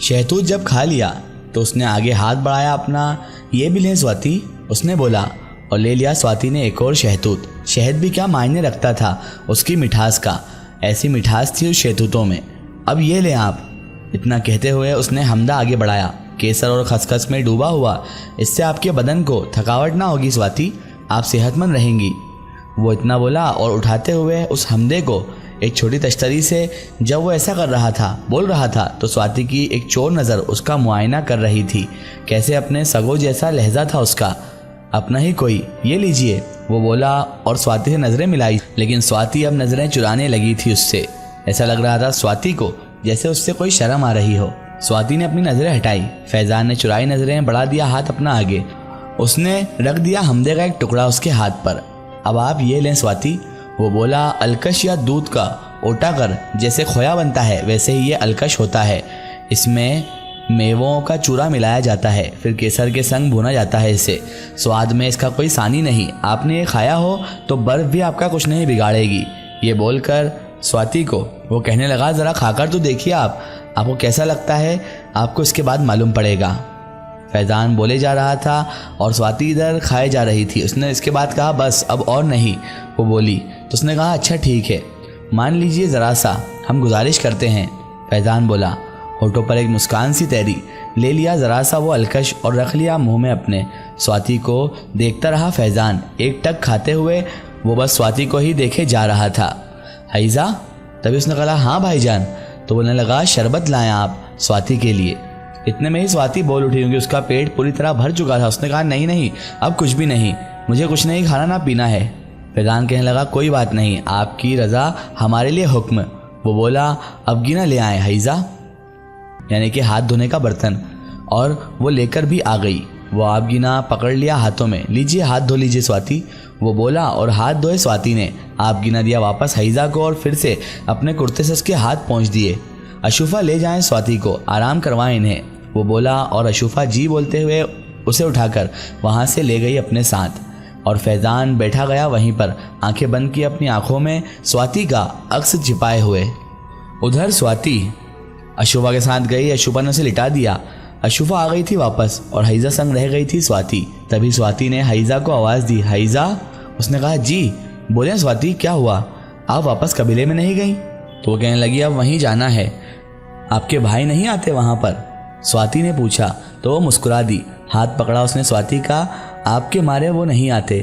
शहतूत जब खा लिया तो उसने आगे हाथ बढ़ाया अपना, ये भी ले स्वाति, उसने बोला, और ले लिया स्वाति ने एक और शहतूत। शहद भी क्या मायने रखता था उसकी मिठास का, ऐसी मिठास थी उस शहतूतों में। अब ये ले आप। इतना कहते हुए उसने हमदा आगे बढ़ाया, केसर और खसखस में डूबा हुआ, इससे आपके बदन को थकावट ना होगी स्वाति, आप सेहतमंद रहेंगी। वो इतना बोला और उठाते हुए उस हमदे को एक छोटी तश्तरी से जब वो ऐसा कर रहा था, बोल रहा था, तो स्वाति की एक चोर नज़र उसका मुआयना कर रही थी। कैसे अपने सगो जैसा लहजा था उसका, अपना ही कोई। ये लीजिए, वो बोला और स्वाति से नज़रें मिलाई, लेकिन स्वाति अब नज़रें चुराने लगी थी उससे। ऐसा लग रहा था स्वाति को जैसे उससे कोई शर्म आ रही हो। स्वाति ने अपनी नज़रें हटाई। फैज़ान ने चुराई नज़रें, बढ़ा दिया हाथ अपना आगे। उसने रख दिया हमदे का एक टुकड़ा उसके हाथ पर। अब आप ये लें स्वाति, वो बोला। अलकश या दूध का ओटा कर जैसे खोया बनता है वैसे ही ये अलकश होता है। इसमें मेवों का चूरा मिलाया जाता है, फिर केसर के संग भुना जाता है इसे। स्वाद में इसका कोई सानी नहीं, आपने ये खाया हो तो बर्फ़ भी आपका कुछ नहीं बिगाड़ेगी। ये बोलकर स्वाति को वो कहने लगा, ज़रा खाकर तो देखिए आपको कैसा लगता है, आपको इसके बाद मालूम पड़ेगा। फैज़ान बोले जा रहा था और स्वाति इधर खाए जा रही थी। उसने इसके बाद कहा, बस अब और नहीं। वो बोली तो उसने कहा, अच्छा ठीक है, मान लीजिए ज़रा सा, हम गुजारिश करते हैं। फैज़ान बोला। होठों पर एक मुस्कान सी तैरी। ले लिया ज़रा सा वो अलकश और रख लिया मुंह में अपने। स्वाति को देखता रहा फैज़ान। एक टक खाते हुए वो बस स्वाति को ही देखे जा रहा था। हैज़ा, तभी उसने कहा, हाँ भाईजान। तो बोलने लगा, शरबत लाएं आप स्वाति के लिए। इतने में ही स्वाति बोल उठी क्योंकि उसका पेट पूरी तरह भर चुका था। उसने कहा, नहीं नहीं, अब कुछ भी नहीं, मुझे कुछ नहीं खाना ना पीना है। फैज़ान कहने लगा, कोई बात नहीं, आपकी रज़ा हमारे लिए हुक्म। वो बोला, अब गिना ले आए हैज़ा, यानी कि हाथ धोने का बर्तन, और वो लेकर भी आ गई। वो आप गिना पकड़ लिया हाथों में। लीजिए हाथ धो लीजिए स्वाति, वो बोला, और हाथ धोए स्वाति ने। आप गिना दिया वापस हैज़ा को और फिर से अपने कुर्ते से उसके हाथ पहुँच दिए। अशूफ़ा ले जाएं स्वाति को, आराम करवाएं इन्हें, वो बोला, और अशूफ़ा जी बोलते हुए उसे उठाकर वहाँ से ले गई अपने साथ। और फैज़ान बैठा गया वहीं पर, आंखें बंद की अपनी आंखों में स्वाति का अक्स छिपाए हुए। उधर स्वाति अशूफ़ा के साथ गई। अशूफ़ा ने उसे लिटा दिया। अशूफ़ा आ गई थी वापस और हैज़ा संग रह गई थी स्वाति। तभी स्वाति ने हैज़ा को आवाज़ दी, हैज़ा। उसने कहा, जी। बोले, स्वाति क्या हुआ, आप वापस कबीले में नहीं गई? तो वो कहने लगी, अब वहीं जाना है, आपके भाई नहीं आते वहाँ पर? स्वाति ने पूछा। तो वो मुस्कुरा दी। हाथ पकड़ा उसने स्वाति का, आपके मारे वो नहीं आते।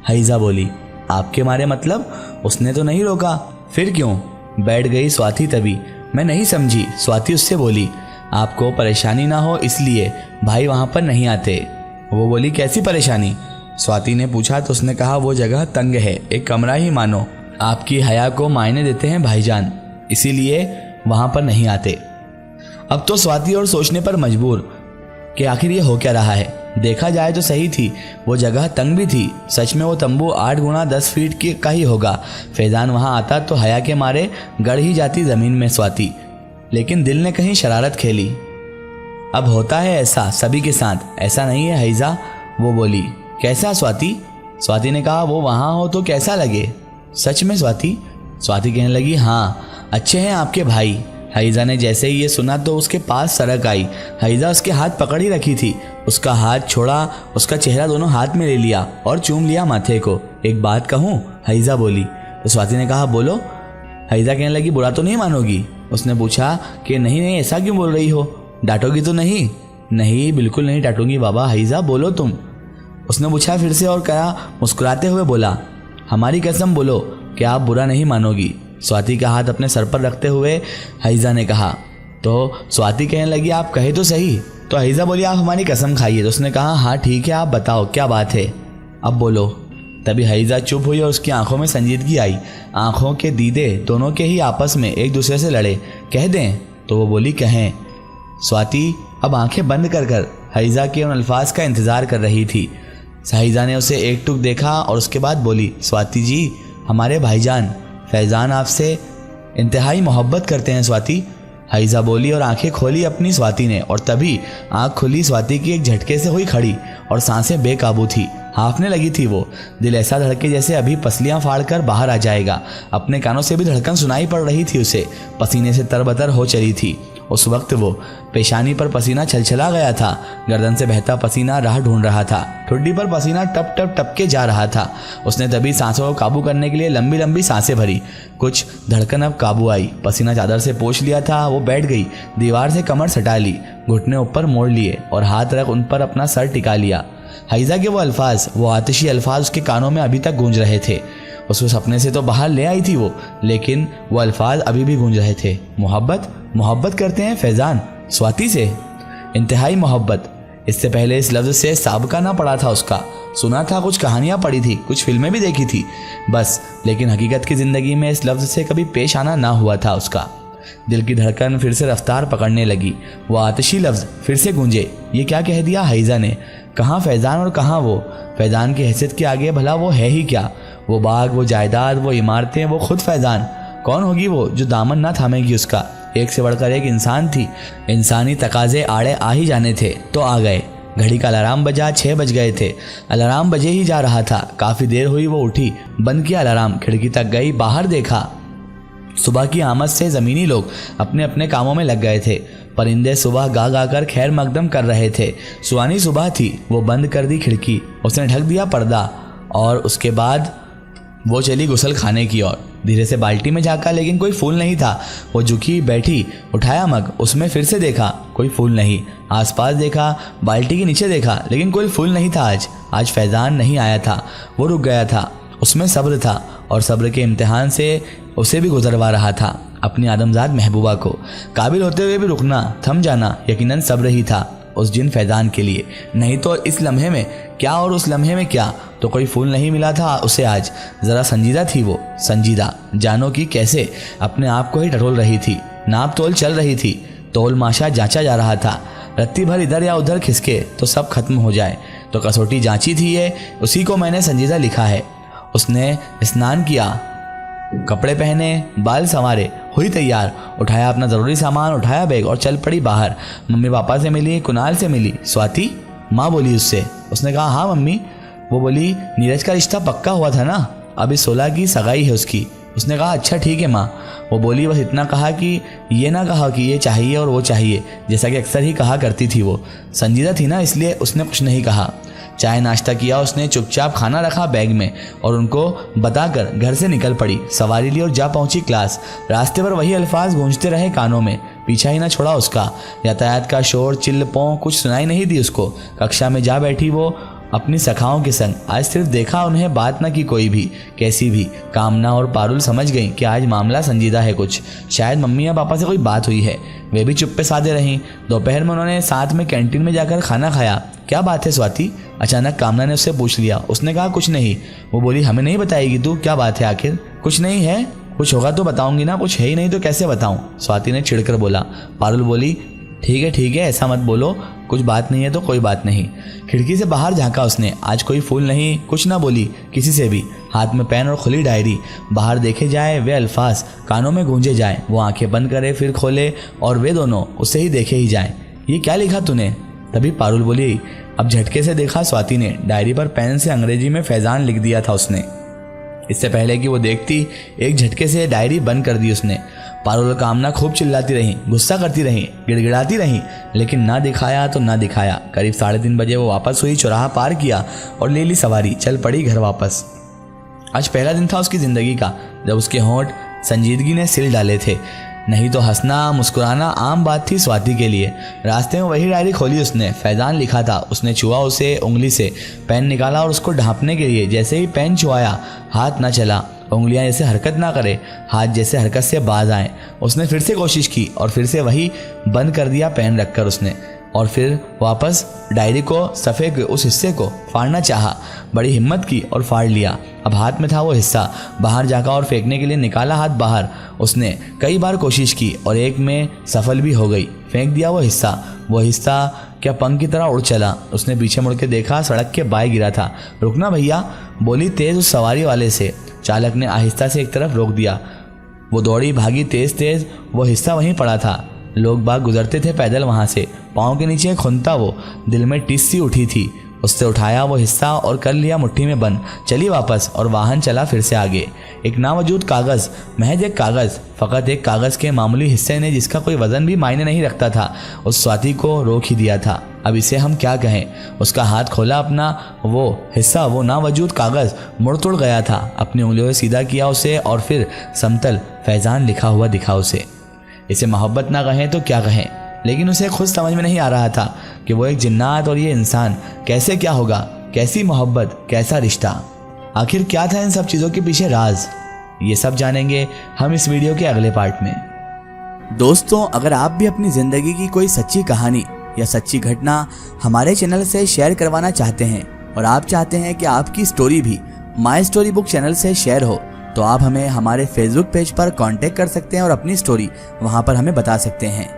हैज़ा बोली, आपके मारे मतलब? उसने तो नहीं रोका, फिर क्यों? बैठ गई स्वाति। तभी मैं नहीं समझी, स्वाति उससे बोली, आपको परेशानी ना हो इसलिए भाई वहाँ पर नहीं आते। वो बोली, कैसी परेशानी? स्वाति ने पूछा। तो उसने कहा, वो जगह तंग है, एक कमरा ही मानो, आपकी हया को मायने देते हैं भाईजान, इसीलिए वहाँ पर नहीं आते। अब तो स्वाति और सोचने पर मजबूर कि आखिर ये हो क्या रहा है। देखा जाए तो सही थी, वो जगह तंग भी थी। सच में वो तंबू 8 गुना 10 फीट का ही होगा। फैज़ान वहाँ आता तो हया के मारे गड़ ही जाती ज़मीन में स्वाति, लेकिन दिल ने कहीं शरारत खेली। अब होता है ऐसा सभी के साथ, ऐसा नहीं है हैज़ा? वो बोली। कैसा स्वाति? स्वाति ने कहा, वो वहाँ हो तो कैसा लगे? सच में स्वाति? स्वाति कहने लगी, हाँ अच्छे हैं आपके भाई। हैज़ा ने जैसे ही ये सुना तो उसके पास सरक आई। हैज़ा उसके हाथ पकड़ ही रखी थी। उसका हाथ छोड़ा, उसका चेहरा दोनों हाथ में ले लिया और चूम लिया माथे को। एक बात कहूँ? हैज़ा बोली। तो स्वाति ने कहा, बोलो। हैज़ा कहने लगी, बुरा तो नहीं मानोगी? उसने पूछा कि नहीं नहीं, ऐसा क्यों बोल रही हो, डांटोगी तो नहीं? नहीं, बिल्कुल नहीं डांटूंगी बाबा। हैज़ा बोलो तुम। उसने पूछा फिर से और कहा, मुस्कुराते हुए बोला, हमारी कसम बोलो कि आप बुरा नहीं मानोगी। स्वाति का हाथ अपने सर पर रखते हुए हैज़ा ने कहा। तो स्वाति कहने लगी, आप कहे तो सही। तो हैज़ा बोली, आप हमारी कसम खाइए। तो उसने कहा, हाँ ठीक है, आप बताओ क्या बात है, अब बोलो। तभी हैज़ा चुप हुई और उसकी आंखों में संजीदगी आई। आंखों के दीदे दोनों के ही आपस में एक दूसरे से लड़े। कह दें? तो वो बोली, कहें। स्वाति अब आंखें बंद कर कर हैज़ा के उन अल्फाज का इंतज़ार कर रही थी। हैज़ा ने उसे एक टुक देखा और उसके बाद बोली, स्वाति जी, हमारे भाईजान फैज़ान आपसे इंतहाई मोहब्बत करते हैं स्वाति। हैज़ा बोली और आंखें खोली अपनी स्वाति ने, और तभी आंख खुली स्वाति की एक झटके से हुई खड़ी और सांसें बेकाबू थी। हाँफने लगी थी वो। दिल ऐसा धड़के जैसे अभी पसलियां फाड़कर बाहर आ जाएगा। अपने कानों से भी धड़कन सुनाई पड़ रही थी उसे। पसीने से तरबतर हो चली थी। उस वक्त वो पेशानी पर पसीना छलछला गया था। गर्दन से बहता पसीना राह ढूंढ रहा था। ठुड्डी पर पसीना टप टप टप के जा रहा था। उसने तभी सांसों को काबू करने के लिए लंबी लंबी सांसें भरी। कुछ धड़कन अब काबू आई। पसीना चादर से पोंछ लिया था। वो बैठ गई, दीवार से कमर सटा ली, घुटने ऊपर मोड़ लिए और हाथ रख उन पर अपना सर टिका लिया। हाइजा के वो अल्फाज, वो आतिशी अल्फाज उसके कानों में अभी तक गूंज रहे थे। उसको सपने से तो बाहर ले आई थी वो, लेकिन वो अल्फाज अभी भी गूंज रहे थे। मोहब्बत करते हैं फैजान स्वाति से, इंतहाई मोहब्बत। इससे पहले इस लफ्ज़ से साबका ना पड़ा था उसका। सुना था, कुछ कहानियाँ पढ़ी थी, कुछ फिल्में भी देखी थी बस, लेकिन हकीकत की ज़िंदगी में इस लफ्ज़ से कभी पेश आना ना हुआ था उसका। दिल की धड़कन फिर से रफ्तार पकड़ने लगी। वो आतिशी लफ्ज़ फिर से गूंजे। ये क्या कह दिया हाइजा ने? कहाँ फैज़ान और कहाँ वो? फैज़ान की हैसियत के आगे भला वो है ही क्या? वो बाग, वो जायदाद, वो इमारतें, वो खुद फैज़ान। कौन होगी वो जो दामन ना थामेगी उसका? एक से बढ़कर एक इंसान थी। इंसानी तकाजे आड़े आ ही जाने थे तो आ गए। घड़ी का अलार्म बजा, 6 बज गए थे। अलार्म बजे ही जा रहा था। काफ़ी देर हुई वो उठी, बंद किया अलार्म, खिड़की तक गई, बाहर देखा। सुबह की आमद से ज़मीनी लोग अपने अपने कामों में लग गए थे। परिंदे सुबह गा गा कर खैर मकदम कर रहे थे। सुहानी सुबह थी। वो बंद कर दी खिड़की, उसने ढक दिया पर्दा और उसके बाद वो चली गुसल खाने की ओर। धीरे से बाल्टी में झांका, लेकिन कोई फूल नहीं था। वो झुकी बैठी, उठाया मग, उसमें फिर से देखा, कोई फूल नहीं। आसपास देखा, बाल्टी के नीचे देखा, लेकिन कोई फूल नहीं था। आज फैज़ान नहीं आया था। वो रुक गया था। उसमें सब्र था और सब्र के इम्तिहान से उसे भी गुजरवा रहा था। अपनी आदमजाद महबूबा को काबिल होते हुए भी रुकना, थम जाना यकीनन सब्र ही था उस जिन फैज़ान के लिए। नहीं तो इस लम्हे में क्या और उस लम्हे में क्या, तो कोई फूल नहीं मिला था उसे आज। ज़रा संजीदा थी वो, संजीदा जानो कि कैसे अपने आप को ही टटोल रही थी। नाप तोल चल रही थी, तोल माशा जांचा जा रहा था। रत्ती भर इधर या उधर खिसके तो सब खत्म हो जाए। तो कसौटी जांची थी ये, उसी को मैंने संजीदा लिखा है। उसने स्नान किया, कपड़े पहने, बाल संवारे, हुई तैयार, उठाया अपना ज़रूरी सामान, उठाया बैग और चल पड़ी बाहर। मम्मी पापा से मिली, कुणाल से मिली। स्वाति माँ बोली उससे। उसने कहा हाँ मम्मी। वो बोली नीरज का रिश्ता पक्का हुआ था ना, अभी 16 की सगाई है उसकी। उसने कहा अच्छा ठीक है माँ। वो बोली बस इतना कहा कि ये ना कहा कि ये चाहिए और वो चाहिए, जैसा कि अक्सर ही कहा करती थी वो। संजीदा थी ना, इसलिए उसने कुछ नहीं कहा। चाय नाश्ता किया उसने, चुपचाप खाना रखा बैग में और उनको बताकर घर से निकल पड़ी। सवारी ली और जा पहुंची क्लास। रास्ते पर वही अल्फाज गूंजते रहे कानों में, पीछा ही ना छोड़ा उसका। यातायात का शोर, चिल्ल पों कुछ सुनाई नहीं दी उसको। कक्षा में जा बैठी वो अपनी सखाओं के संग। आज सिर्फ देखा उन्हें, बात ना की कोई भी, कैसी भी। कामना और पारुल समझ गई कि आज मामला संजीदा है कुछ। शायद मम्मी या पापा से कोई बात हुई है। वे भी चुप्पे साधे रहीं। दोपहर में उन्होंने साथ में कैंटीन में जाकर खाना खाया। क्या बात है स्वाति? अचानक कामना ने उससे पूछ लिया। उसने कहा कुछ नहीं। वो बोली हमें नहीं बताएगी तू? क्या बात है आखिर? कुछ नहीं है? कुछ होगा तो बताऊंगी ना, कुछ है ही नहीं तो कैसे बताऊं? स्वाति ने चिढ़कर बोला। पारुल बोली ठीक है ऐसा मत बोलो, कुछ बात नहीं है तो कोई बात नहीं। खिड़की से बाहर झांका उसने। आज कोई फूल नहीं, कुछ ना बोली किसी से भी। हाथ में पेन और खुली डायरी। बाहर देखे जाए वे अल्फाज, कानों में गूंजे जाए। वो आंखें बंद करे फिर खोले और वे दोनों उसे ही देखे ही जाए। ये क्या लिखा तूने? तभी पारुल बोली। अब झटके से देखा स्वाति ने। डायरी पर पेन से अंग्रेजी में फैज़ान लिख दिया था उसने। इससे पहले कि वो देखती, एक झटके से डायरी बंद कर दी उसने। पारुल और कामना खूब चिल्लाती रहीं, गुस्सा करती रहीं, गिड़गिड़ाती रहीं, लेकिन ना दिखाया तो ना दिखाया। करीब 3:30 बजे वो वापस हुई, चौराहा पार किया और ले ली सवारी, चल पड़ी घर वापस। आज पहला दिन था उसकी ज़िंदगी का जब उसके होंठ संजीदगी ने सिल डाले थे। नहीं तो हंसना मुस्कुराना आम बात थी स्वाति के लिए। रास्ते में वही डायरी खोली उसने। फैज़ान लिखा था। उसने छुआ उसे उंगली से, पेन निकाला और उसको ढांपने के लिए जैसे ही पेन छुआया हाथ ना चला। उंगलियां जैसे हरकत ना करे, हाथ जैसे हरकत से बाज आए। उसने फिर से कोशिश की और फिर से वही बंद कर दिया पेन रखकर उसने। और फिर वापस डायरी को, सफ़े के उस हिस्से को फाड़ना चाहा। बड़ी हिम्मत की और फाड़ लिया। अब हाथ में था वो हिस्सा। बाहर जाकर और फेंकने के लिए निकाला हाथ बाहर। उसने कई बार कोशिश की और एक में सफल भी हो गई। फेंक दिया वो हिस्सा क्या पंख की तरह उड़ चला। उसने पीछे मुड़ के देखा, सड़क के बाएं गिरा था। रुकना भैया, बोली तेज उस सवारी वाले से। चालक ने आहिस्ता से एक तरफ रोक दिया। वो दौड़ी भागी तेज। वो हिस्सा वहीं पड़ा था। लोग बाग गुजरते थे पैदल वहां से। पाँव के नीचे खुनता वो। दिल में टिस सी उठी थी। उससे उठाया वो हिस्सा और कर लिया मुट्ठी में बंद। चली वापस और वाहन चला फिर से आगे। एक नावजूद कागज़, महज एक कागज़, फ़कत एक कागज़ के मामूली हिस्से ने, जिसका कोई वज़न भी मायने नहीं रखता था, उस स्वाति को रोक ही दिया था। अब इसे हम क्या कहें। उसका हाथ खोला, अपना वो हिस्सा, वो नावजूद कागज़ मुड़ तुड़ गया था। अपनी उंगलियों से सीधा किया उसे और फिर समतल फैज़ान लिखा हुआ दिखा उसे। इसे मोहब्बत ना कहें तो क्या कहें, लेकिन उसे खुद समझ में नहीं आ रहा था कि वो एक जिन्नात और ये इंसान, कैसे क्या होगा, कैसी मोहब्बत, कैसा रिश्ता, आखिर क्या था इन सब चीज़ों के पीछे राज। ये सब जानेंगे हम इस वीडियो के अगले पार्ट में। दोस्तों, अगर आप भी अपनी ज़िंदगी की कोई सच्ची कहानी या सच्ची घटना हमारे चैनल से शेयर करवाना चाहते हैं और आप चाहते हैं कि आपकी स्टोरी भी माय स्टोरी बुक चैनल से शेयर हो, तो आप हमें हमारे फेसबुक पेज पर कांटेक्ट कर सकते हैं और अपनी स्टोरी वहां पर हमें बता सकते हैं।